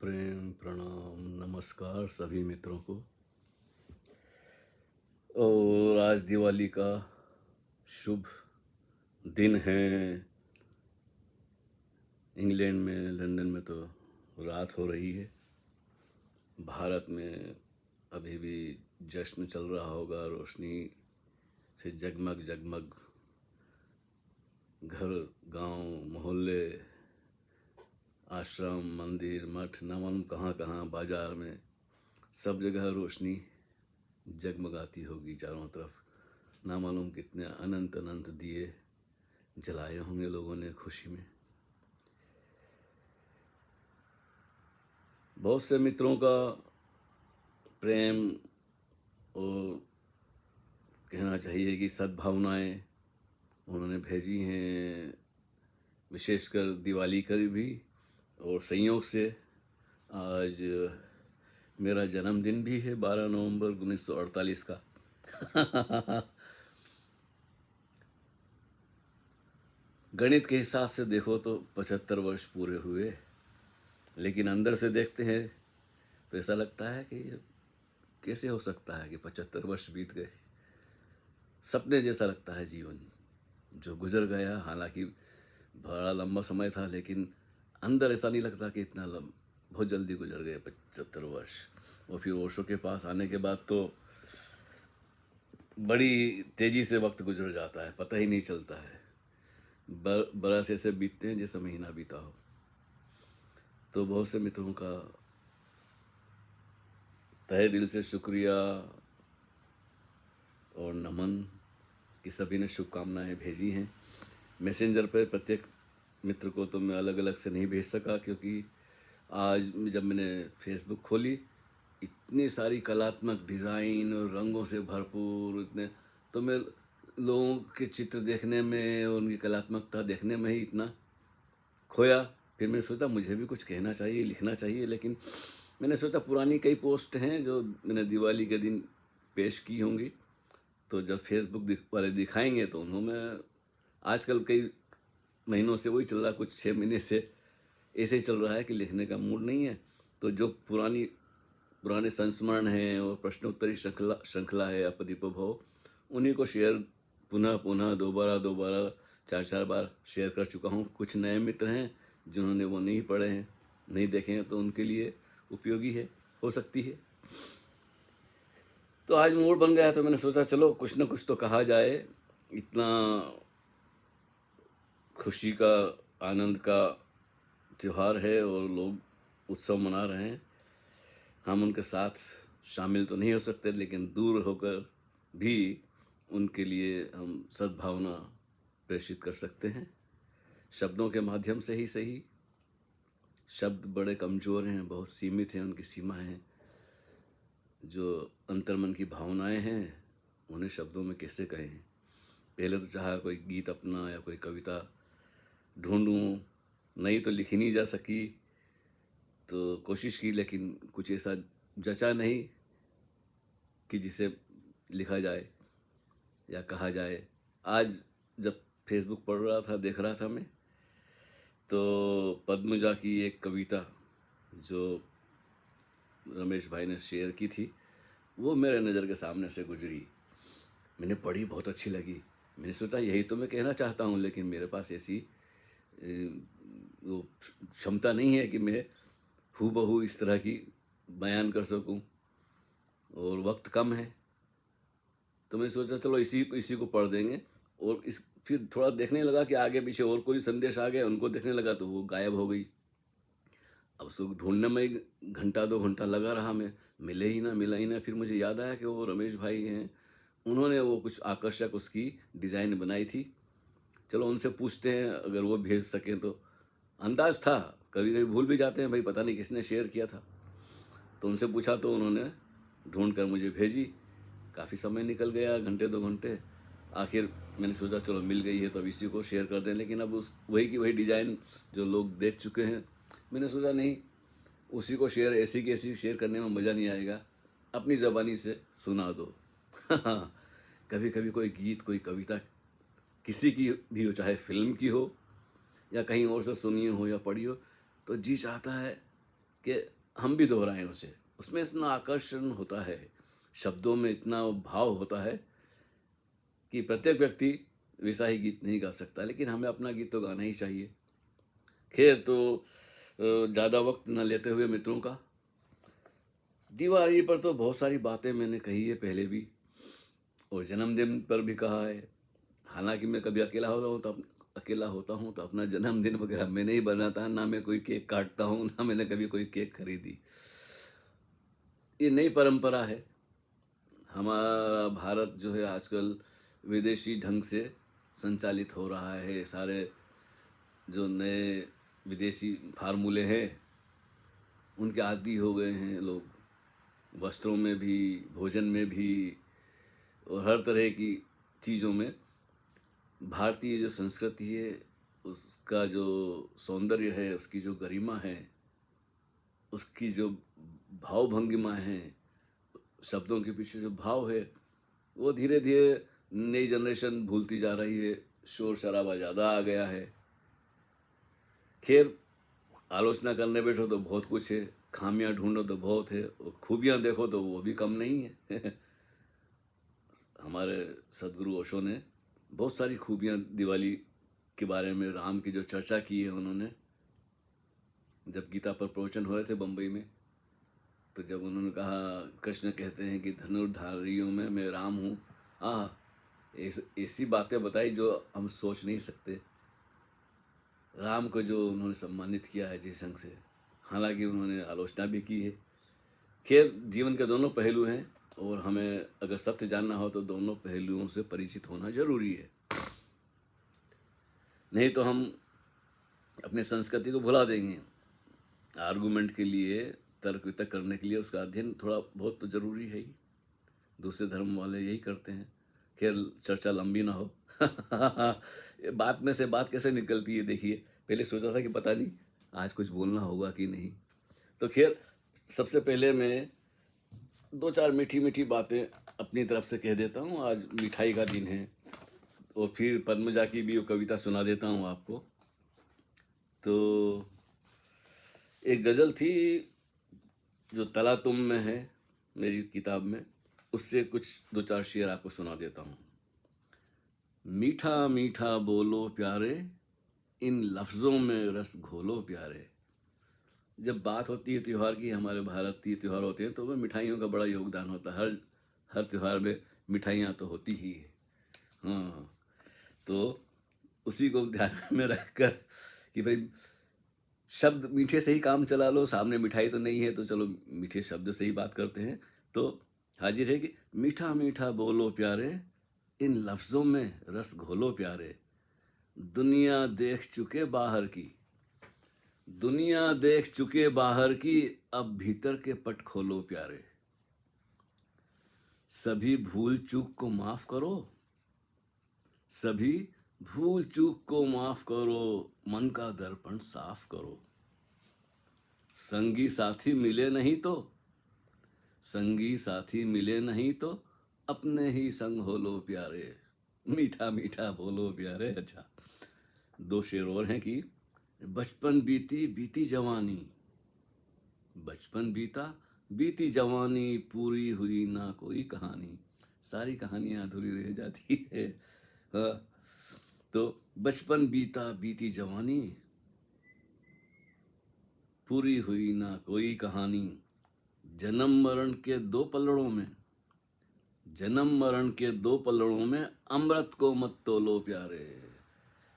प्रेम प्रणाम नमस्कार सभी मित्रों को। और आज दिवाली का शुभ दिन है। इंग्लैंड में लंदन में तो रात हो रही है। भारत में अभी भी जश्न चल रहा होगा, रोशनी से जगमग जगमग घर, गांव, मोहल्ले, आश्रम, मंदिर, मठ, न मालूम कहाँ कहाँ, बाजार में सब जगह रोशनी जगमगाती होगी चारों तरफ। ना मालूम कितने अनंत अनंत दिए जलाए होंगे लोगों ने खुशी में। बहुत से मित्रों का प्रेम और कहना चाहिए कि सद्भावनाएं उन्होंने भेजी हैं, विशेषकर दिवाली कर भी। और संयोग से आज मेरा जन्मदिन भी है, 12 नवंबर 1948 का। गणित के हिसाब से देखो तो 75 वर्ष पूरे हुए, लेकिन अंदर से देखते हैं तो ऐसा लगता है कि कैसे हो सकता है कि 75 वर्ष बीत गए। सपने जैसा लगता है जीवन जो गुजर गया। हालांकि बड़ा लंबा समय था, लेकिन अंदर ऐसा नहीं लगता कि इतना बहुत जल्दी गुजर गए 75 वर्ष। और फिर ओशो के पास आने के बाद तो बड़ी तेजी से वक्त गुजर जाता है, पता ही नहीं चलता है। बरस ऐसे बीतते हैं जैसे महीना बीता हो। तो बहुत से मित्रों का तहे दिल से शुक्रिया और नमन कि सभी ने शुभकामनाएं भेजी हैं। मैसेंजर पर प्रत्येक मित्र को तो मैं अलग अलग से नहीं भेज सका, क्योंकि आज जब मैंने फेसबुक खोली, इतनी सारी कलात्मक डिज़ाइन और रंगों से भरपूर इतने, तो मैं लोगों के चित्र देखने में और उनकी कलात्मकता देखने में ही इतना खोया। फिर मैंने सोचा मुझे भी कुछ कहना चाहिए, लिखना चाहिए। लेकिन मैंने सोचा पुरानी कई पोस्ट हैं जो मैंने दिवाली के दिन पेश की होंगी, तो जब फेसबुक वाले दिखाएंगे तो उन्होंने, आजकल कई महीनों से वही चल रहा, कुछ 6 महीने से ऐसे ही चल रहा है कि लिखने का मूड नहीं है। तो जो पुराने संस्मरण हैं और प्रश्नोत्तरी श्रृंखला है अपदीपो, उन्हीं को शेयर पुनः पुनः दोबारा दोबारा 4 4 बार शेयर कर चुका हूँ। कुछ नए मित्र हैं जिन्होंने वो नहीं पढ़े हैं, नहीं देखे हैं, तो उनके लिए उपयोगी हो सकती है। तो आज मूड बन गया तो मैंने सोचा चलो कुछ ना कुछ तो कहा जाए। इतना खुशी का, आनंद का त्यौहार है और लोग उत्सव मना रहे हैं। हम उनके साथ शामिल तो नहीं हो सकते, लेकिन दूर होकर भी उनके लिए हम सद्भावना प्रेषित कर सकते हैं, शब्दों के माध्यम से ही सही। शब्द बड़े कमज़ोर हैं, बहुत सीमित हैं, उनकी सीमा है। जो अंतर्मन की भावनाएं हैं उन्हें शब्दों में कैसे कहें। पहले तो चाहा कोई गीत अपना या कोई कविता ढूंढूं, नहीं तो लिखी नहीं जा सकी, तो कोशिश की, लेकिन कुछ ऐसा जचा नहीं कि जिसे लिखा जाए या कहा जाए। आज जब फेसबुक पढ़ रहा था, देख रहा था मैं, तो पद्मजा की एक कविता जो रमेश भाई ने शेयर की थी, वो मेरे नज़र के सामने से गुजरी। मैंने पढ़ी, बहुत अच्छी लगी। मैंने सोचा यही तो मैं कहना चाहता हूँ, लेकिन मेरे पास ऐसी वो क्षमता नहीं है कि मैं हूबहू इस तरह की बयान कर सकूं, और वक्त कम है। तो मैंने सोचा चलो इसी को पढ़ देंगे। और फिर थोड़ा देखने लगा कि आगे पीछे और कोई संदेश आ गए, उनको देखने लगा तो वो गायब हो गई। अब उसको ढूंढने में घंटा 2 घंटा लगा रहा मैं, मिला ही ना। फिर मुझे याद आया कि वो रमेश भाई हैं, उन्होंने वो कुछ आकर्षक उसकी डिज़ाइन बनाई थी। चलो उनसे पूछते हैं, अगर वो भेज सकें तो। अंदाज था, कभी कभी भूल भी जाते हैं भाई, पता नहीं किसने शेयर किया था। तो उनसे पूछा तो उन्होंने ढूंढ कर मुझे भेजी। काफ़ी समय निकल गया, घंटे 2 घंटे। आखिर मैंने सोचा चलो मिल गई है तो अब इसी को शेयर कर दें। लेकिन अब उस वही की वही डिज़ाइन जो लोग देख चुके हैं, मैंने सोचा नहीं, उसी को शेयर ऐसी की ऐसी शेयर करने में मज़ा नहीं आएगा, अपनी ज़बानी से सुना दो। कभी कभी कोई गीत, कोई कविता किसी की भी हो, चाहे फिल्म की हो या कहीं और से सुनी हो या पढ़ी हो, तो जी चाहता है कि हम भी दोहराएं उसे। उसमें इतना आकर्षण होता है, शब्दों में इतना भाव होता है कि प्रत्येक व्यक्ति वैसा ही गीत नहीं गा सकता, लेकिन हमें अपना गीत तो गाना ही चाहिए। खैर, तो ज़्यादा वक्त न लेते हुए मित्रों का, दिवाली पर तो बहुत सारी बातें मैंने कही है पहले भी, और जन्मदिन पर भी कहा है। हालांकि मैं कभी अकेला होता हूँ तो अपना जन्मदिन वगैरह मैं नहीं बनाता, ना मैं कोई केक काटता हूँ, ना मैंने कभी कोई केक खरीदी। ये नई परंपरा है। हमारा भारत जो है आजकल विदेशी ढंग से संचालित हो रहा है। सारे जो नए विदेशी फार्मूले हैं उनके आदी हो गए हैं लोग, वस्त्रों में भी, भोजन में भी, और हर तरह की चीज़ों में। भारतीय जो संस्कृति है उसका जो सौंदर्य है, उसकी जो गरिमा है, उसकी जो भाव भंगिमा है, शब्दों के पीछे जो भाव है, वो धीरे धीरे नई जनरेशन भूलती जा रही है। शोर शराबा ज़्यादा आ गया है। खैर, आलोचना करने बैठो तो बहुत कुछ है, खामियां ढूंढो तो बहुत है, और खूबियां देखो तो वो भी कम नहीं है। हमारे सदगुरु ओशो ने बहुत सारी खूबियां दिवाली के बारे में, राम की जो चर्चा की है उन्होंने, जब गीता पर प्रवचन हो रहे थे बम्बई में, तो जब उन्होंने कहा, कृष्ण कहते हैं कि धनुर्धारियों में मैं राम हूँ, ऐसी बातें बताई जो हम सोच नहीं सकते। राम को जो उन्होंने सम्मानित किया है जिस ढंग से, हालांकि उन्होंने आलोचना भी की है। खैर, जीवन के दोनों पहलू हैं, और हमें अगर सत्य जानना हो तो दोनों पहलुओं से परिचित होना जरूरी है। नहीं तो हम अपनी संस्कृति को भुला देंगे। आर्गुमेंट के लिए, तर्क वितर्क करने के लिए उसका अध्ययन थोड़ा बहुत तो जरूरी है ही। दूसरे धर्म वाले यही करते हैं। खैर, चर्चा लंबी ना हो। ये बात में से बात कैसे निकलती है देखिए। पहले सोचा था कि पता नहीं आज कुछ बोलना होगा कि नहीं। तो खैर, सबसे पहले मैं दो चार मीठी मीठी बातें अपनी तरफ से कह देता हूँ। आज मिठाई का दिन है, और फिर पद्मजा की भी वो कविता सुना देता हूँ आपको। तो एक गज़ल थी जो तला तुम में है मेरी किताब में, उससे कुछ दो चार शेर आपको सुना देता हूँ। मीठा मीठा बोलो प्यारे, इन लफ्ज़ों में रस घोलो प्यारे। जब बात होती है त्यौहार की, हमारे भारतीय त्यौहार होते हैं तो उसमें मिठाइयों का बड़ा योगदान होता है। हर त्यौहार में मिठाइयाँ तो होती ही है। हाँ, तो उसी को ध्यान में रखकर कि भाई शब्द मीठे से ही काम चला लो, सामने मिठाई तो नहीं है तो चलो मीठे शब्द से ही बात करते हैं। तो हाजिर है कि मीठा मीठा बोलो प्यारे, इन लफ्ज़ों में रस घोलो प्यारे। दुनिया देख चुके बाहर की, दुनिया देख चुके बाहर की, अब भीतर के पट खोलो प्यारे। सभी भूल चूक को माफ करो, सभी भूल चूक को माफ करो, मन का दर्पण साफ करो। संगी साथी मिले नहीं तो, संगी साथी मिले नहीं तो, अपने ही संग हो लो प्यारे। मीठा मीठा बोलो प्यारे। अच्छा, दो शेर और हैं कि बचपन बीती बीती जवानी, बचपन बीता बीती जवानी, पूरी हुई ना कोई कहानी। सारी कहानियां अधूरी रह जाती है। हाँ, तो बचपन बीता बीती जवानी, पूरी हुई ना कोई कहानी। जन्म मरण के दो पलड़ों में, जन्म मरण के दो पलड़ों में, अमृत को मत तोलो प्यारे।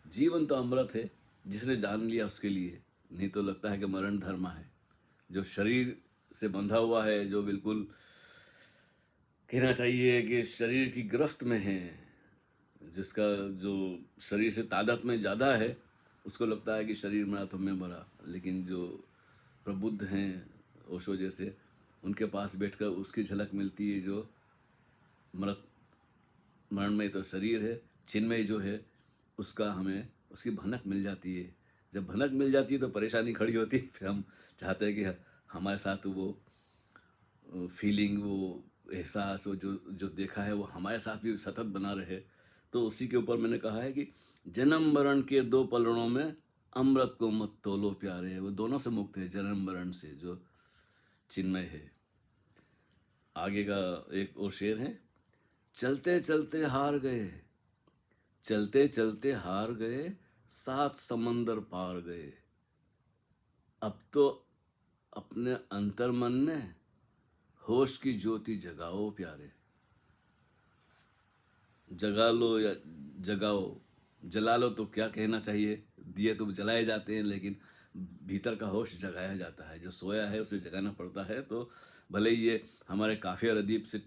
जीवन तो अमृत है, जिसने जान लिया उसके लिए, नहीं तो लगता है कि मरण धर्म है। जो शरीर से बंधा हुआ है, जो बिल्कुल कहना चाहिए कि शरीर की गिरफ्त में है, जिसका जो शरीर से तादाद में ज़्यादा है, उसको लगता है कि शरीर मरा तो मैं मरा। लेकिन जो प्रबुद्ध हैं, ओशो जैसे, उनके पास बैठकर उसकी झलक मिलती है। जो मरण में तो शरीर है, चिन्मय जो है उसका हमें उसकी भनक मिल जाती है। जब भनक मिल जाती है तो परेशानी खड़ी होती है। फिर हम चाहते हैं कि हमारे साथ वो फीलिंग, वो एहसास, वो जो जो देखा है वो हमारे साथ भी सतत बना रहे। तो उसी के ऊपर मैंने कहा है कि जन्म मरण के दो पलड़ों में, अमृत को मत तोलो प्यारे, वो दोनों से मुक्त है, जन्म मरण से, जो चिन्मय है। आगे का एक और शेर है, चलते चलते हार गए, चलते चलते हार गए, 7 समंदर पार गए, अब तो अपने अंतर मन में होश की ज्योति जगाओ प्यारे। जगा लो या जगाओ, जला लो तो क्या कहना चाहिए, दिए तो जलाए जाते हैं, लेकिन भीतर का होश जगाया जाता है। जो सोया है उसे जगाना पड़ता है। तो भले ही ये हमारे काफ़ी और अदीब से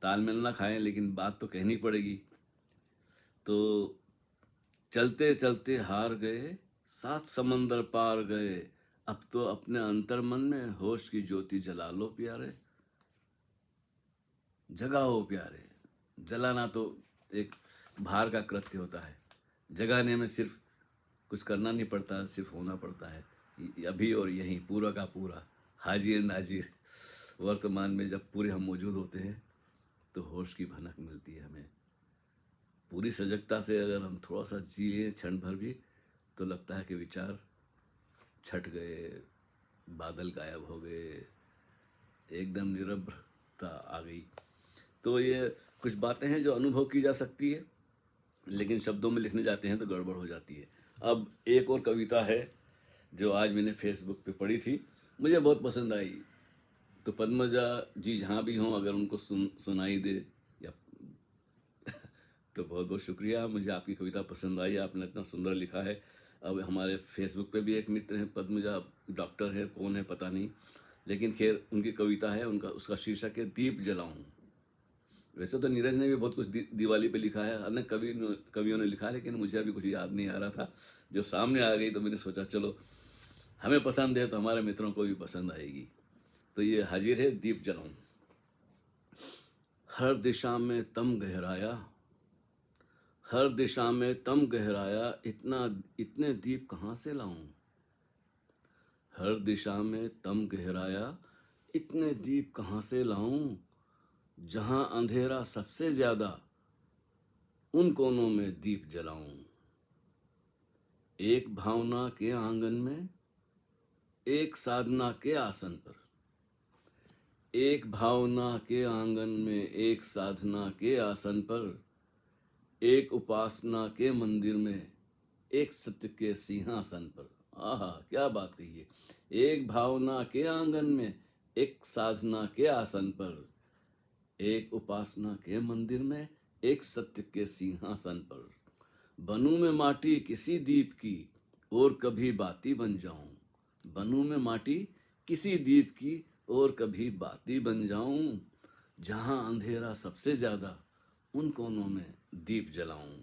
तालमेल ना खाएं, लेकिन बात तो कहनी पड़ेगी। तो चलते चलते हार गए, 7 समंदर पार गए, अब तो अपने अंतर मन में होश की ज्योति जला लो प्यारे। जगाओ प्यारे। जलाना तो एक भार का कृत्य होता है, जगाने में सिर्फ कुछ करना नहीं पड़ता, सिर्फ होना पड़ता है। अभी और यहीं पूरा का पूरा हाजिर नाजिर वर्तमान में जब पूरे हम मौजूद होते हैं तो होश की भनक मिलती है हमें। पूरी सजगता से अगर हम थोड़ा सा जी लें क्षण भर भी, तो लगता है कि विचार छट गए, बादल गायब हो गए, एकदम निरभ्रता आ गई। तो ये कुछ बातें हैं जो अनुभव की जा सकती है, लेकिन शब्दों में लिखने जाते हैं तो गड़बड़ हो जाती है। अब एक और कविता है जो आज मैंने फेसबुक पे पढ़ी थी, मुझे बहुत पसंद आई। तो पद्मजा जी जहाँ भी हों, अगर उनको सुनाई दे या तो बहुत बहुत शुक्रिया, मुझे आपकी कविता पसंद आई, आपने इतना सुंदर लिखा है। अब हमारे फेसबुक पे भी एक मित्र हैं पद्मजा, डॉक्टर है, कौन है पता नहीं, लेकिन खैर उनकी कविता है, उनका उसका शीर्षक है दीप जलाऊं। वैसे तो नीरज ने भी बहुत कुछ दिवाली पे लिखा है, अन्य कवियों ने लिखा है, लेकिन मुझे अभी कुछ याद नहीं आ रहा था। जो सामने आ गई तो मैंने सोचा चलो हमें पसंद है तो हमारे मित्रों को भी पसंद आएगी। तो ये हाजिर है, दीप जलाऊं। हर दिशा में तम गहराया, हर दिशा में तम गहराया, इतने दीप कहाँ से लाऊं। हर दिशा में तम गहराया, इतने दीप कहाँ से लाऊं। जहां अंधेरा सबसे ज्यादा, उन कोनों में दीप जलाऊं। एक भावना के आंगन में, एक साधना के आसन पर, एक भावना के आंगन में, एक साधना के आसन पर, एक उपासना के मंदिर में, एक सत्य के सिंहासन पर। आहा, क्या बात कही है। एक भावना के आंगन में, एक साधना के आसन पर, एक उपासना के मंदिर में, एक सत्य के सिंहासन पर। बनूं मैं माटी किसी दीप की, और कभी बाती बन जाऊं। बनूं मैं माटी किसी दीप की, और कभी बाती बन जाऊं। जहां अंधेरा सबसे ज्यादा, उन कोनों में दीप जलाऊं।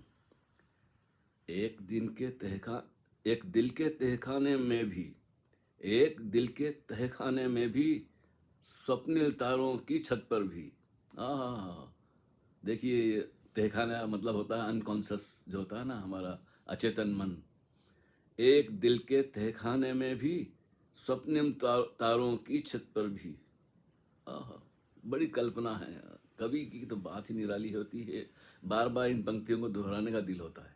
एक दिल के तहखाने में भी, एक दिल के तहखाने में भी, स्वप्निल तारों की छत पर भी। आहा, देखिए तहखाना मतलब होता है अनकॉन्शियस, जो होता है ना हमारा अचेतन मन। एक दिल के तहखाने में भी, स्वप्निम तारों की छत पर भी। आहा, बड़ी कल्पना है। कवि की तो बात ही निराली होती है, बार बार इन पंक्तियों को दोहराने का दिल होता है।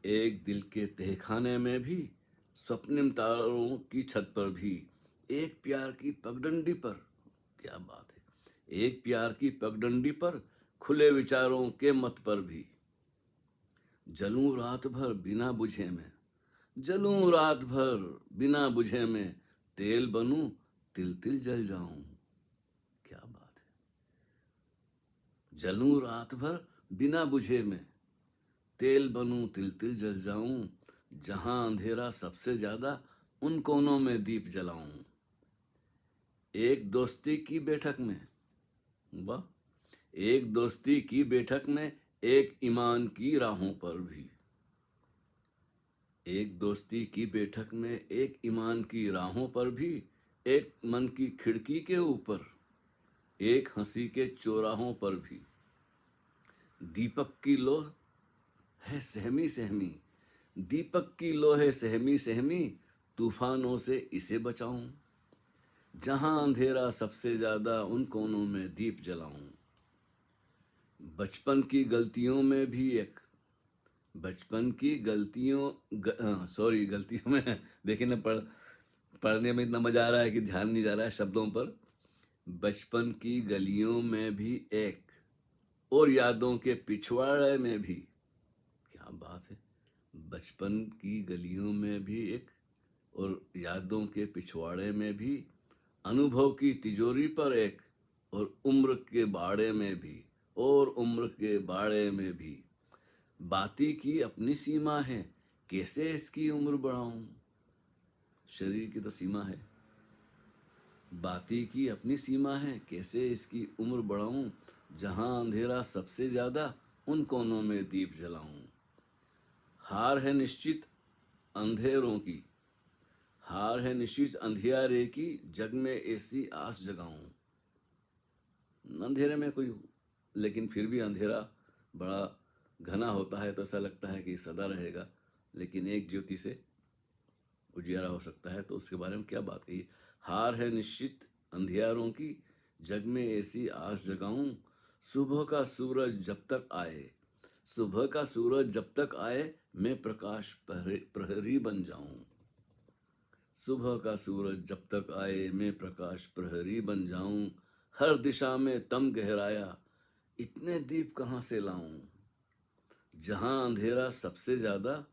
एक दिल के तहखाने में भी, स्वप्निम तारों की छत पर भी, एक प्यार की पगडंडी पर। क्या बात है। एक प्यार की पगडंडी पर, खुले विचारों के मत पर भी। जलूं रात भर बिना बुझे में, जलूं रात भर बिना बुझे में, तेल बनूं तिल तिल जल जाऊं। क्या बात है। जलूं रात भर बिना बुझे में, तेल बनूं तिल तिल जल जाऊं। जहां अंधेरा सबसे ज्यादा, उन कोनों में दीप जलाऊं। एक दोस्ती की बैठक में, वाह, एक दोस्ती की बैठक में, एक ईमान की राहों पर भी। एक दोस्ती की बैठक में, एक ईमान की राहों पर भी, एक मन की खिड़की के ऊपर, एक हंसी के चौराहों पर भी। दीपक की लो है सहमी सहमी, दीपक की लो है सहमी सहमी, तूफानों से इसे बचाऊं। जहां अंधेरा सबसे ज्यादा, उन कोनों में दीप जलाऊं। बचपन की गलतियों में भी एक, बचपन की सॉरी गलतियों में देखिए ना, पढ़ने में इतना मजा आ रहा है कि ध्यान नहीं जा रहा है शब्दों पर। बचपन की गलियों में भी एक, और यादों के पिछवाड़े में भी, क्या बात है, बचपन की गलियों में भी एक, और यादों के पिछवाड़े में भी, अनुभव की तिजोरी पर एक, और उम्र के बाड़े में भी, और उम्र के बाड़े में भी, बाती की अपनी सीमा है, कैसे इसकी उम्र बढ़ाऊं। शरीर की तो सीमा है, बाती की अपनी सीमा है, कैसे इसकी उम्र बढ़ाऊं। जहां अंधेरा सबसे ज्यादा, उन कोनों में दीप जलाऊं। हार है निश्चित अंधेरों की, हार है निश्चित अंधियारे की, जग में ऐसी आस जगाऊं। अंधेरे में कोई, लेकिन फिर भी अंधेरा बड़ा घना होता है तो ऐसा लगता है कि सदा रहेगा, लेकिन एक ज्योति से उजियारा हो सकता है। तो उसके बारे में क्या बात कही। हार है निश्चित अंधियारों की, जग में ऐसी आस जगाऊं। सुबह का सूरज जब तक आए, सुबह का सूरज जब तक आए, मैं प्रकाश प्रहरी बन जाऊं। सुबह का सूरज जब तक आए, मैं प्रकाश प्रहरी बन जाऊं। हर दिशा में तम गहराया, इतने दीप कहाँ से लाऊं। जहां अंधेरा सबसे ज्यादा,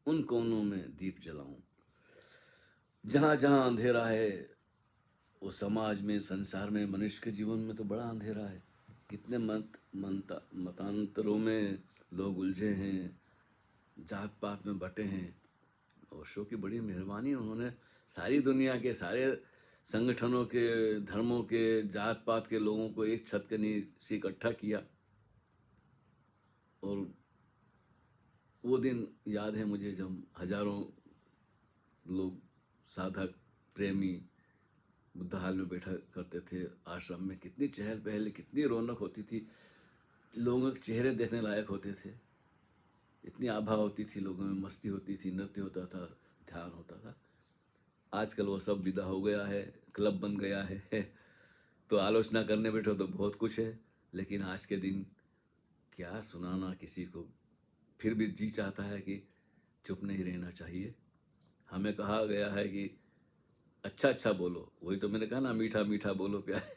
उन कोनों में दीप जलाऊं। जहां जहां अंधेरा है, वो समाज में, संसार में, मनुष्य के जीवन में तो बड़ा अंधेरा है। कितने मतांतरों में लोग उलझे हैं, जात पात में बटे हैं। ओशो की बड़ी मेहरबानी, उन्होंने सारी दुनिया के सारे संगठनों के, धर्मों के, जात पात के लोगों को एक छत के नीचे इकट्ठा किया। और वो दिन याद है मुझे, जब हजारों लोग, साधक, प्रेमी बुद्ध हाल में बैठा करते थे आश्रम में। कितनी चहल पहल, कितनी रौनक होती थी, लोगों के चेहरे देखने लायक होते थे, इतनी आभा होती थी लोगों में, मस्ती होती थी, नृत्य होता था, ध्यान होता था। आजकल वो सब विदा हो गया है, क्लब बन गया है। तो आलोचना करने बैठो तो बहुत कुछ है, लेकिन आज के दिन क्या सुनाना किसी को। फिर भी जी चाहता है कि चुप नहीं रहना चाहिए। हमें कहा गया है कि अच्छा अच्छा बोलो, वही तो मैंने कहा ना, मीठा मीठा बोलो प्यारे।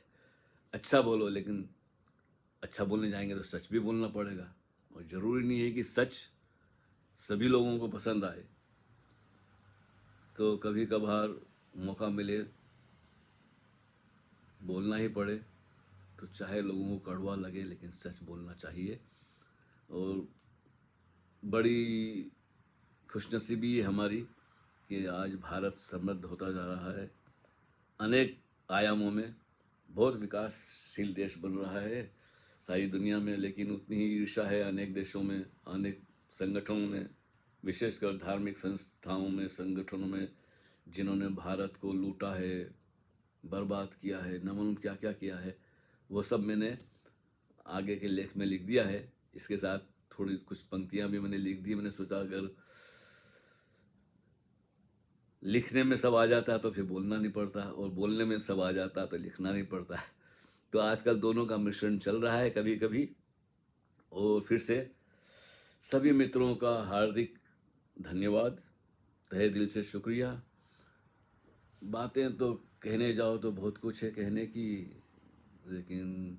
अच्छा बोलो, लेकिन अच्छा बोलने जाएंगे तो सच भी बोलना पड़ेगा। और ज़रूरी नहीं है कि सच सभी लोगों को पसंद आए। तो कभी कभार मौका मिले, बोलना ही पड़े, तो चाहे लोगों को कड़वा लगे, लेकिन सच बोलना चाहिए। और बड़ी खुशनसीबी है हमारी कि आज भारत समृद्ध होता जा रहा है, अनेक आयामों में बहुत विकासशील देश बन रहा है सारी दुनिया में। लेकिन उतनी ही ईर्ष्या है अनेक देशों में, अनेक संगठनों में, विशेषकर धार्मिक संस्थाओं में, संगठनों में, जिन्होंने भारत को लूटा है, बर्बाद किया है, न मालूम क्या क्या किया है। वो सब मैंने आगे के लेख में लिख दिया है। इसके साथ थोड़ी कुछ पंक्तियां भी मैंने लिख दी। मैंने सोचा अगर लिखने में सब आ जाता तो फिर बोलना नहीं पड़ता, और बोलने में सब आ जाता तो लिखना नहीं पड़ता। तो आजकल दोनों का मिश्रण चल रहा है कभी कभी। और फिर से सभी मित्रों का हार्दिक धन्यवाद, तहे दिल से शुक्रिया। बातें तो कहने जाओ तो बहुत कुछ है कहने की, लेकिन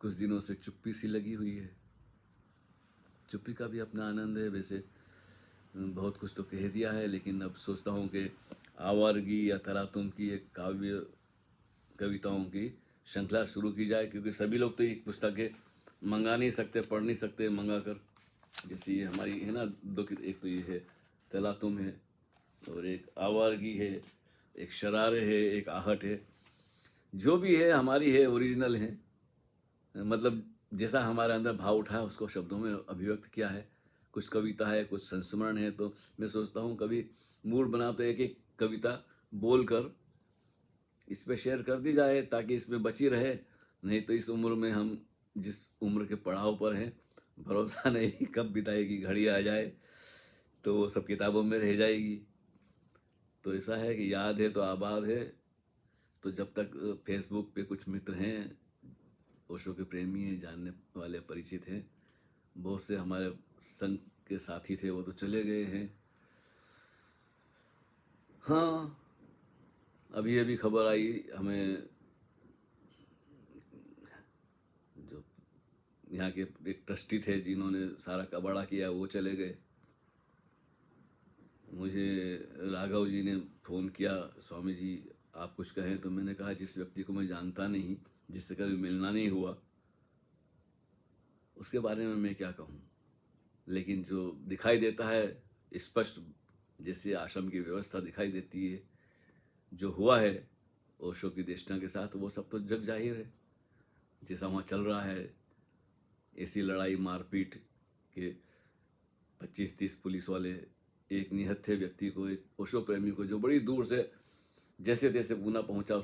कुछ दिनों से चुप्पी सी लगी हुई है। चुप्पी का भी अपना आनंद है। वैसे बहुत कुछ तो कह दिया है, लेकिन अब सोचता हूँ कि आवारगी या तरातुम की एक काव्य कविताओं की श्रृंखला शुरू की जाए, क्योंकि सभी लोग तो एक पुस्तकें मंगा नहीं सकते, पढ़ नहीं सकते मंगा कर। जैसे ये हमारी है ना, दो, एक तो ये है तलातुम है, और एक आवारगी है, एक शरारे है, एक आहट है। जो भी है हमारी है, ओरिजिनल है। मतलब जैसा हमारे अंदर भाव उठा है उसको शब्दों में अभिव्यक्त किया है। कुछ कविता है, कुछ संस्मरण है। तो मैं सोचता हूँ कभी मूड बना तो एक एक कविता बोल कर इस पे शेयर कर दी जाए, ताकि इसमें बची रहे। नहीं तो इस उम्र में हम जिस उम्र के पड़ाव पर हैं, भरोसा नहीं कब बिताई की घड़ी आ जाए, तो वो सब किताबों में रह जाएगी। तो ऐसा है कि याद है तो आबाद है। तो जब तक फेसबुक पे कुछ मित्र हैं, ओशो के प्रेमी हैं, जानने वाले परिचित हैं, बहुत से हमारे संघ के साथी थे वो तो चले गए हैं। हाँ, अभी अभी खबर आई हमें, जो यहाँ के एक ट्रस्टी थे जिन्होंने सारा कबाड़ा किया वो चले गए। मुझे राघव जी ने फ़ोन किया, स्वामी जी आप कुछ कहें। तो मैंने कहा जिस व्यक्ति को मैं जानता नहीं, जिससे कभी मिलना नहीं हुआ, उसके बारे में मैं क्या कहूँ। लेकिन जो दिखाई देता है स्पष्ट, जैसे आश्रम की व्यवस्था दिखाई देती है, जो हुआ है ओशो की देशना के साथ, वो सब तो जग जाहिर है। जैसा वहाँ चल रहा है, ऐसी लड़ाई मारपीट के 25-30 पुलिस वाले एक निहत्थे व्यक्ति को, एक ओशो प्रेमी को जो बड़ी दूर से जैसे तैसे पूना पहुंचा,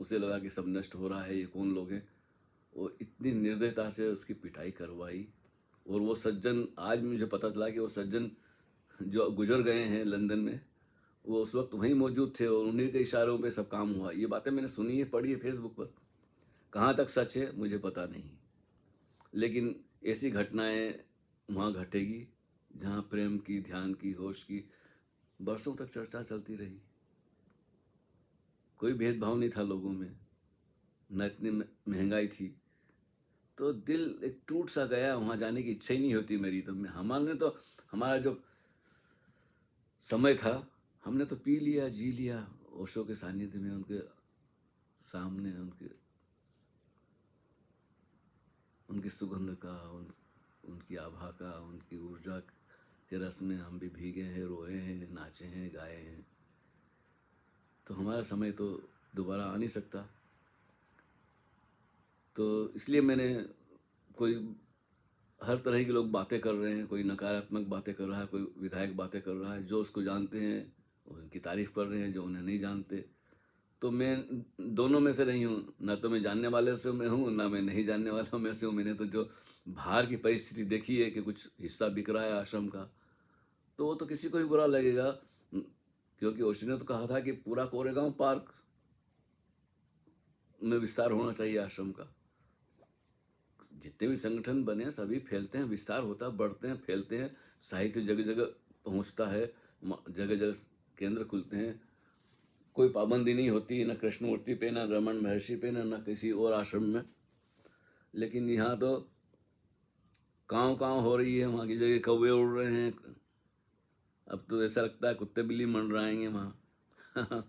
उसे लगा कि सब नष्ट हो रहा है, ये कौन लोग हैं, वो इतनी निर्दयता से उसकी पिटाई करवाई। और वो सज्जन, आज मुझे पता चला कि वो सज्जन जो गुजर गए हैं लंदन में, वो उस वक्त वहीं मौजूद थे और उन्हीं के इशारों पे सब काम हुआ। ये बातें मैंने सुनी है, पढ़ी है फेसबुक पर। कहाँ तक सच है मुझे पता नहीं, लेकिन ऐसी घटनाएं वहाँ घटेगी जहाँ प्रेम की, ध्यान की, होश की बरसों तक चर्चा चलती रही। कोई भेदभाव नहीं था लोगों में, न इतनी महंगाई थी। तो दिल एक टूट सा गया, वहाँ जाने की इच्छा ही नहीं होती मेरी। तो हमने तो हमारा जो समय था हमने तो पी लिया, जी लिया ओशो के सानिध्य में, उनके सामने, उनकी सुगंध का, उनकी आभा का, उनकी ऊर्जा के रस में हम भी भीगे हैं, रोए हैं, नाचे हैं, गाए हैं। तो हमारा समय तो दोबारा आ नहीं सकता। तो इसलिए मैंने, कोई हर तरह के लोग बातें कर रहे हैं, कोई नकारात्मक बातें कर रहा है, कोई विधायक बातें कर रहा है। जो उसको जानते हैं उनकी तारीफ कर रहे हैं, जो उन्हें नहीं जानते। तो मैं दोनों में से नहीं हूँ, ना तो मैं जानने वाले से मैं हूँ, ना मैं नहीं जानने वाला में से हूँ। मैंने तो जो बाहर की परिस्थिति देखी है कि कुछ हिस्सा बिक रहा है आश्रम का, तो वो तो किसी को भी बुरा लगेगा। क्योंकि ओशो ने तो कहा था कि पूरा कोरेगांव पार्क में विस्तार होना चाहिए आश्रम का। जितने भी संगठन बने सभी फैलते हैं, विस्तार होता है, बढ़ते हैं, फैलते हैं, साहित्य जगह जगह पहुंचता है, जगह जगह केंद्र खुलते हैं। कोई पाबंदी नहीं होती, न कृष्णमूर्ति पे, न रमन महर्षि पे, न किसी और आश्रम में। लेकिन यहाँ तो काँव काँव हो रही है, वहाँ की जगह कौवे उड़ रहे हैं। अब तो ऐसा लगता है कुत्ते बिल्ली मंडराएंगे वहाँ।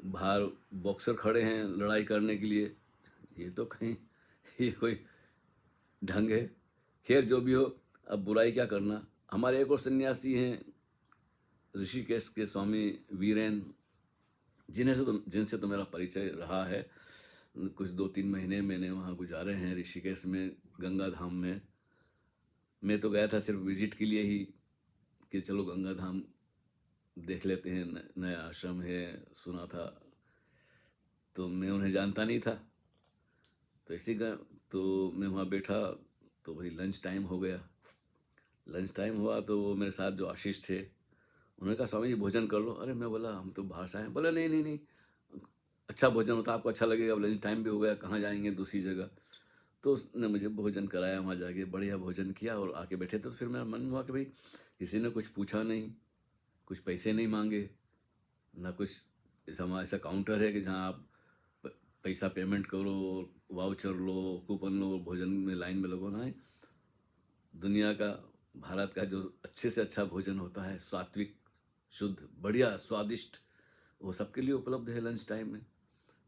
बाहर बॉक्सर खड़े हैं लड़ाई करने के लिए। ये तो कहीं ये कोई ढंग है। खैर जो भी हो, अब बुराई क्या करना। हमारे एक और सन्यासी हैं ऋषिकेश के स्वामी वीरेन, जिनसे तो मेरा परिचय रहा है। कुछ 2-3 महीने मैंने वहाँ गुजारे हैं ऋषिकेश में, गंगा धाम में। मैं तो गया था सिर्फ विजिट के लिए ही, कि चलो गंगा धाम देख लेते हैं, नया आश्रम है, सुना था। तो मैं उन्हें जानता नहीं था, तो इसी का, तो मैं वहाँ बैठा, तो वही लंच टाइम हो गया। लंच टाइम हुआ तो वो मेरे साथ जो आशीष थे, उन्होंने कहा स्वामी जी भोजन कर लो। अरे मैं बोला हम तो बाहर से आए। बोला नहीं नहीं नहीं, अच्छा भोजन होता आपको अच्छा लगेगा, अब लंच टाइम भी हो गया, कहाँ जाएंगे दूसरी जगह। तो उसने मुझे भोजन कराया, वहाँ जाके बढ़िया भोजन किया और आके बैठे। तो फिर मेरा मन हुआ कि भाई किसी ने कुछ पूछा नहीं, कुछ पैसे नहीं मांगे, ना कुछ ऐसा काउंटर है कि जहाँ आप पैसा पेमेंट करो, वाउचर लो, कूपन लो, भोजन में लाइन में लगो। ना, दुनिया का, भारत का जो अच्छे से अच्छा भोजन होता है, सात्विक, शुद्ध, बढ़िया, स्वादिष्ट, वो सबके लिए उपलब्ध है लंच टाइम में।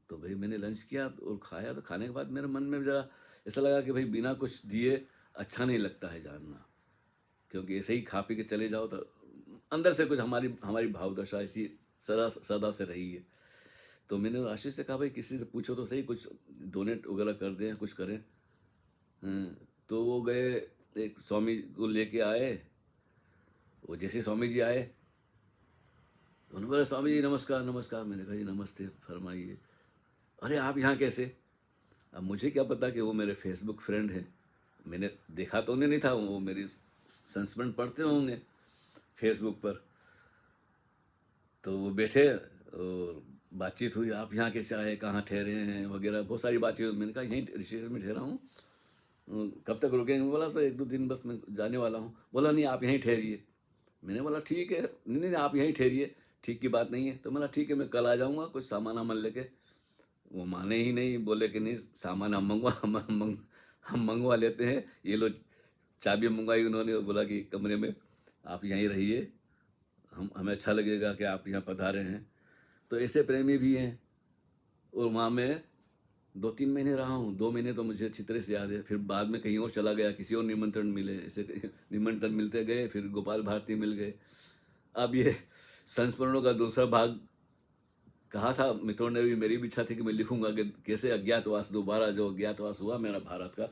तो भाई मैंने लंच किया और खाया। तो खाने के बाद मेरे मन में ज़रा ऐसा लगा कि भाई बिना कुछ दिए अच्छा नहीं लगता है जानना। क्योंकि ऐसे ही खा पी के चले जाओ तो अंदर से कुछ, हमारी भावदशा ऐसी सदा सदा से रही है। तो मैंने आशीष से कहा भाई किसी से पूछो तो सही, कुछ डोनेट वगैरह कर दें, कुछ करें। तो वो गए, एक स्वामी को लेके आए। वो जैसे स्वामी जी आए, उन्होंने बोला स्वामी जी नमस्कार नमस्कार। मैंने कहा जी नमस्ते, फरमाइए। अरे आप यहाँ कैसे? अब मुझे क्या पता कि वो मेरे फेसबुक फ्रेंड हैं। मैंने देखा तो उन्हें नहीं था, वो मेरी संस्मरण पढ़ते होंगे फेसबुक पर। तो वो बैठे और बातचीत हुई, आप यहाँ कैसे आए, कहाँ ठहरे हैं वगैरह, बहुत सारी बातचीत हुई। मैंने कहा यहीं ऋषिकेश में ठहरा हूँ। कब तक रुकेंगे? बोला सर 1-2 दिन बस मैं जाने वाला हूँ। बोला नहीं आप यहीं ठहरिए। मैंने बोला ठीक है, नहीं नहीं आप यहीं ठहरिए, ठीक की बात नहीं है। तो बोला ठीक है मैं कल आ जाऊँगा कुछ सामान वामान लेके। वो माने ही नहीं, बोले कि नहीं सामान हम मंगवा लेते हैं। ये लो चाबी मंगवाई उन्होंने, बोला कि कमरे में आप यहीं रहिए, हमें अच्छा लगेगा कि आप यहाँ पधारे हैं। तो ऐसे प्रेमी भी हैं। और वहाँ मैं 2-3 महीने रहा हूँ। 2 महीने तो मुझे अच्छी तरह से याद है। फिर बाद में कहीं और चला गया, किसी और निमंत्रण मिले, ऐसे निमंत्रण मिलते गए। फिर गोपाल भारती मिल गए। अब ये संस्मरणों का दूसरा भाग कहा था मित्रों ने भी, मेरी भी इच्छा थी कि मैं लिखूंगा कि कैसे अज्ञातवास, दोबारा जो अज्ञातवास हुआ मेरा भारत का,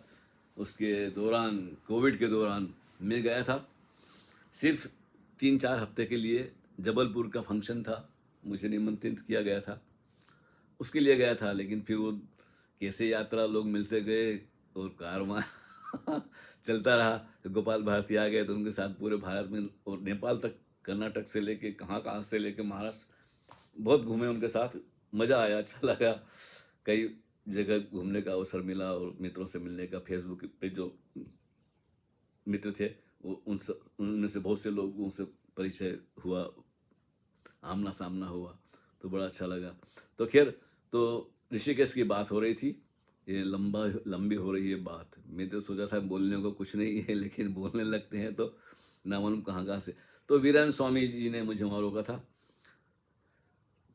उसके दौरान, कोविड के दौरान मैं गया था सिर्फ 3-4 हफ्ते के लिए। जबलपुर का फंक्शन था, मुझे निमंत्रित किया गया था, उसके लिए गया था। लेकिन फिर वो कैसे यात्रा, लोग मिलते गए और कारवां चलता रहा। तो गोपाल भारती आ गए तो उनके साथ पूरे भारत में और नेपाल तक, कर्नाटक से लेके कहाँ से लेके महाराष्ट्र, बहुत घूमे उनके साथ। मज़ा आया, अच्छा लगा। कई जगह घूमने का अवसर मिला और मित्रों से मिलने का। फेसबुक पे जो मित्र थे वो उनमें से बहुत से लोगों से परिचय हुआ, आमना सामना हुआ, तो बड़ा अच्छा लगा। तो खैर, तो ऋषिकेश की बात हो रही थी। ये लंबी हो रही है बात। मैं तो सोचा था बोलने को कुछ नहीं है, लेकिन बोलने लगते हैं तो ना मालूम कहाँ से। तो वीरेंद्र स्वामी जी ने मुझे वहाँ रोका था।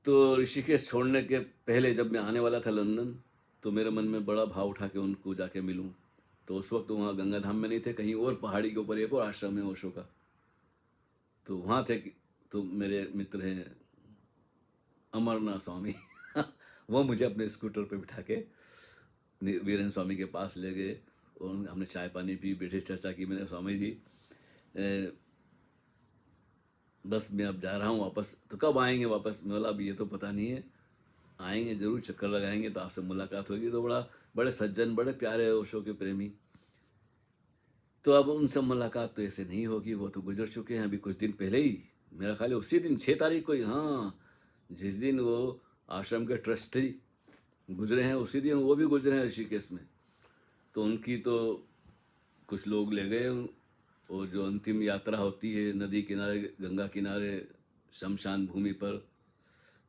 तो ऋषिकेश छोड़ने के पहले जब मैं आने वाला था लंदन, तो मेरे मन में बड़ा भाव उठा के उनको जाके मिलूं। तो उस वक्त वहाँ गंगा धाम में नहीं थे, कहीं और पहाड़ी के ऊपर एक और आश्रम है ओशो का, तो वहाँ थे। तो मेरे मित्र हैं अमरनाथ स्वामी वो मुझे अपने स्कूटर पे बिठा के वीरेंद्र स्वामी के पास ले गए और हमने चाय पानी पी, बैठे चर्चा की। मैंने स्वामी जी बस मैं अब जा रहा हूँ वापस, तो कब आएंगे वापस? मैं बोला अब ये तो पता नहीं है, आएंगे जरूर, चक्कर लगाएंगे तो आपसे मुलाकात होगी। तो बड़े सज्जन, बड़े प्यारे ओशो के प्रेमी। तो अब उनसे मुलाकात तो ऐसे नहीं होगी, वो तो गुजर चुके हैं अभी कुछ दिन पहले ही। मेरा ख्याल है उसी दिन 6 तारीख को ही, हाँ, जिस दिन वो आश्रम के ट्रस्टी गुजरे हैं उसी दिन वो भी गुजरे हैं ऋषिकेश में। तो उनकी तो कुछ लोग ले गए, और जो अंतिम यात्रा होती है नदी किनारे, गंगा किनारे, शमशान भूमि पर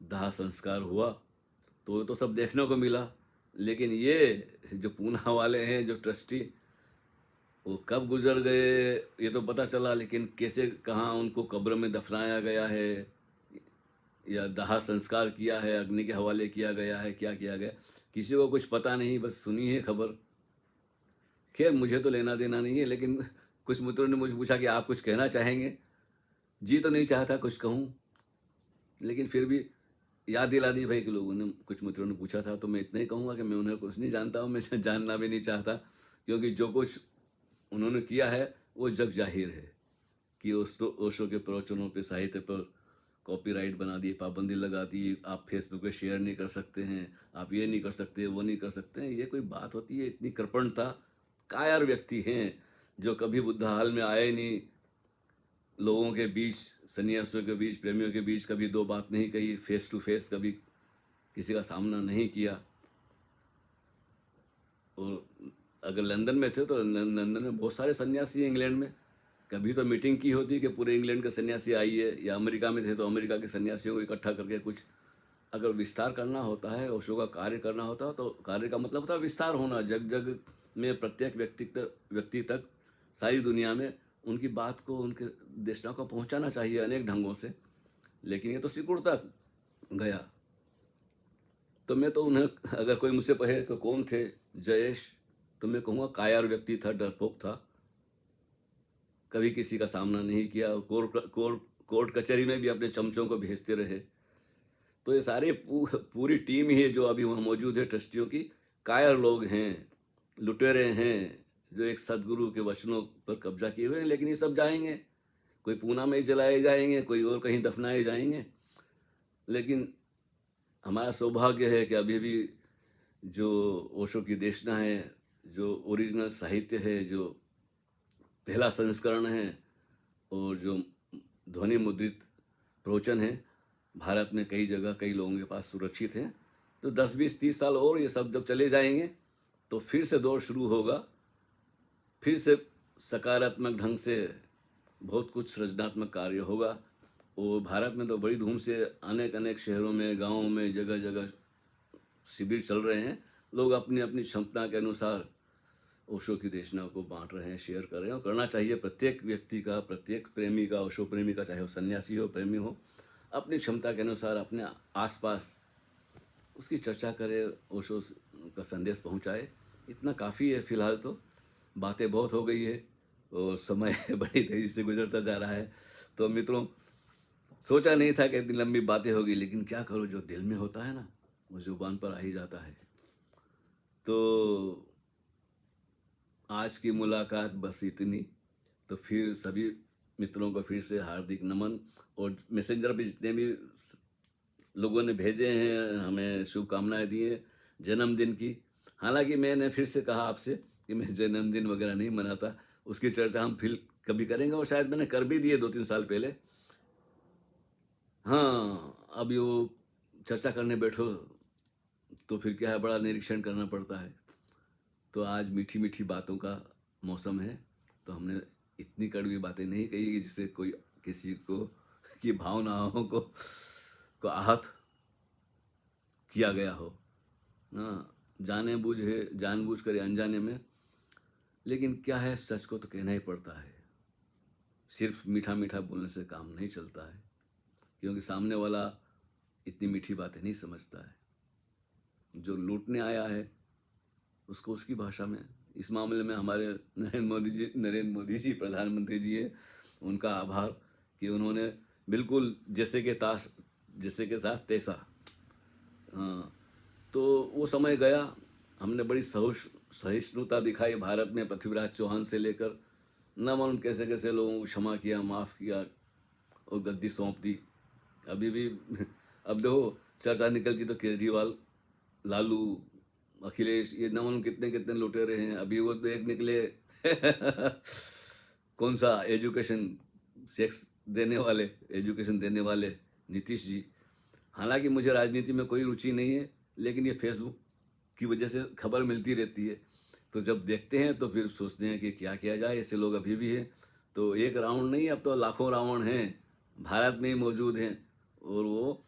दाह संस्कार हुआ, तो वो तो सब देखने को मिला। लेकिन ये जो पूना वाले हैं, जो ट्रस्टी, वो कब गुजर गए ये तो पता चला, लेकिन कैसे, कहाँ उनको कब्र में दफनाया गया है या दाह संस्कार किया है, अग्नि के हवाले किया गया है, क्या किया गया, किसी को कुछ पता नहीं, बस सुनी है खबर। खैर मुझे तो लेना देना नहीं है, लेकिन कुछ मित्रों ने मुझे पूछा कि आप कुछ कहना चाहेंगे। जी तो नहीं चाहता कुछ कहूँ, लेकिन फिर भी याद दिला दी भाई कि लोगों ने, कुछ मित्रों ने पूछा था, तो मैं इतना ही कहूँगा कि मैं उन्हें कुछ नहीं जानता हूँ, मैं जानना भी नहीं चाहता, क्योंकि जो कुछ उन्होंने किया है वो जग जाहिर है कि ओशो के प्रवचनों पे, साहित्य पर कॉपीराइट बना दिए, पाबंदी लगा दी, आप फेसबुक पे शेयर नहीं कर सकते हैं, आप ये नहीं कर सकते, वो नहीं कर सकते हैं। ये कोई बात होती है? इतनी कृपणता, कायर व्यक्ति हैं जो कभी बुद्ध हाल में आए नहीं, लोगों के बीच, सन्यासियों के बीच, प्रेमियों के बीच कभी दो बात नहीं कही, फेस टू फेस कभी किसी का सामना नहीं किया। और अगर लंदन में थे तो लंदन में बहुत सारे सन्यासी हैं, इंग्लैंड में कभी तो मीटिंग की होती कि पूरे इंग्लैंड के सन्यासी आइए, या अमेरिका में थे तो अमेरिका के सन्यासियों को इकट्ठा करके कुछ अगर विस्तार करना होता है, ओशो का कार्य करना होता है, तो कार्य का मतलब होता है विस्तार होना, जग जग में, प्रत्येक व्यक्ति तक, सारी दुनिया में उनकी बात को, उनके देशना को पहुंचाना चाहिए अनेक ढंगों से। लेकिन ये तो सिकुड़ता गया। तो मैं तो उन्हें, अगर कोई मुझसे कहे कि कौन थे जयेश, तो मैं कहूँगा कायर व्यक्ति था, डरपोक था, कभी किसी का सामना नहीं किया, कोर्ट कचहरी में भी अपने चमचों को भेजते रहे। तो ये सारे पूरी टीम ही है जो अभी वहाँ मौजूद है ट्रस्टियों की, कायर लोग हैं, लुटेरे हैं, जो एक सदगुरु के वचनों पर कब्जा किए हुए हैं। लेकिन ये सब जाएंगे, कोई पूना में ही जलाए जाएंगे, कोई और कहीं दफनाए जाएंगे। लेकिन हमारा सौभाग्य है कि अभी भी जो ओशो की देशना है, जो ओरिजिनल साहित्य है, जो पहला संस्करण है, और जो ध्वनि मुद्रित प्रवचन है, भारत में कई जगह कई लोगों के पास सुरक्षित हैं। तो 10, 20, 30 साल और ये सब जब चले जाएंगे तो फिर से दौर शुरू होगा फिर से सकारात्मक ढंग से बहुत कुछ रचनात्मक कार्य होगा। और भारत में तो बड़ी धूम से अनेक अनेक शहरों में, गाँवों में, जगह जगह शिविर चल रहे हैं। लोग अपनी अपनी क्षमता के अनुसार ओशो की देशना को बांट रहे हैं, शेयर कर रहे हैं। और करना चाहिए प्रत्येक व्यक्ति का, प्रत्येक प्रेमी का, ओशो प्रेमी का, चाहे वो सन्यासी हो, प्रेमी हो, अपनी क्षमता के अनुसार अपने आसपास उसकी चर्चा करे, ओशो का संदेश पहुंचाए। इतना काफ़ी है। फिलहाल तो बातें बहुत हो गई है और समय बड़ी तेज़ी से गुजरता जा रहा है। तो मित्रों, सोचा नहीं था कि इतनी लंबी बातें होगी, लेकिन क्या करो, जो दिल में होता है ना वो जुबान पर आ ही जाता है। तो आज की मुलाकात बस इतनी। तो फिर सभी मित्रों को फिर से हार्दिक नमन। और मैसेंजर पे जितने भी लोगों ने भेजे हैं, हमें शुभकामनाएं दी हैं जन्मदिन की। हालांकि मैंने फिर से कहा आपसे कि मैं जन्मदिन वगैरह नहीं मनाता, उसकी चर्चा हम फिर कभी करेंगे। और शायद मैंने कर भी दिए 2-3 साल पहले। हाँ, अभी वो चर्चा करने बैठो तो फिर क्या है, बड़ा निरीक्षण करना पड़ता है। तो आज मीठी मीठी बातों का मौसम है, तो हमने इतनी कड़वी बातें नहीं कही कि जिससे कोई किसी को की भावनाओं को आहत किया गया हो। हाँ, जानबूझ कर या अनजाने में। लेकिन क्या है, सच को तो कहना ही पड़ता है। सिर्फ मीठा मीठा बोलने से काम नहीं चलता है, क्योंकि सामने वाला इतनी मीठी बातें नहीं समझता है। जो लूटने आया है उसको उसकी भाषा में। इस मामले में हमारे नरेंद्र मोदी जी प्रधानमंत्री जी हैं, उनका आभार कि उन्होंने बिल्कुल जैसे के साथ तैसा। हाँ, तो वो समय गया। हमने बड़ी सहिष्णुता दिखाई भारत में, पृथ्वीराज चौहान से लेकर न मालूम कैसे कैसे लोगों को क्षमा किया, माफ़ किया और गद्दी सौंप दी। अभी भी अब देखो, चर्चा निकलती तो केजरीवाल, लालू, अखिलेश, ये न मालूम कितने कितने लुटेरे हैं। अभी वो तो एक निकले कौन सा एजुकेशन देने वाले नीतीश जी। हालांकि मुझे राजनीति में कोई रुचि नहीं है, लेकिन ये फेसबुक की वजह से खबर मिलती रहती है। तो जब देखते हैं तो फिर सोचते हैं कि क्या किया जाए। ऐसे लोग अभी भी हैं। तो एक रावण नहीं, अब तो लाखों रावण हैं, भारत में ही मौजूद हैं और वो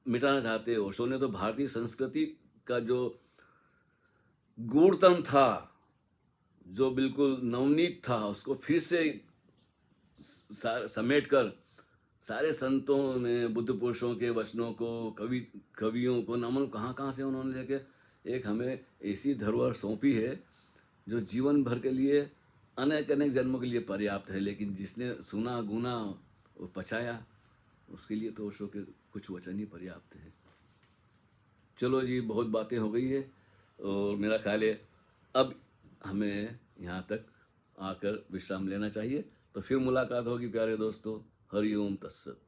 मिटाना चाहते हैं। ओशो ने तो भारतीय संस्कृति का जो गूढ़तम था, जो बिल्कुल नवनीत था, उसको फिर से समेट कर सारे संतों में, बुद्ध पुरुषों के वचनों को, कवियों को, नमन कहाँ कहाँ से उन्होंने लेके एक हमें ऐसी धरोहर सौंपी है जो जीवन भर के लिए, अनेक अनेक जन्मों के लिए पर्याप्त है। लेकिन जिसने सुना, गुना और पचाया, उसके लिए तो ओशो के कुछ वचन ही पर्याप्त है। चलो जी, बहुत बातें हो गई है और मेरा ख्याल है अब हमें यहाँ तक आकर विश्राम लेना चाहिए। तो फिर मुलाकात होगी प्यारे दोस्तों। हरि ओम तत्सत।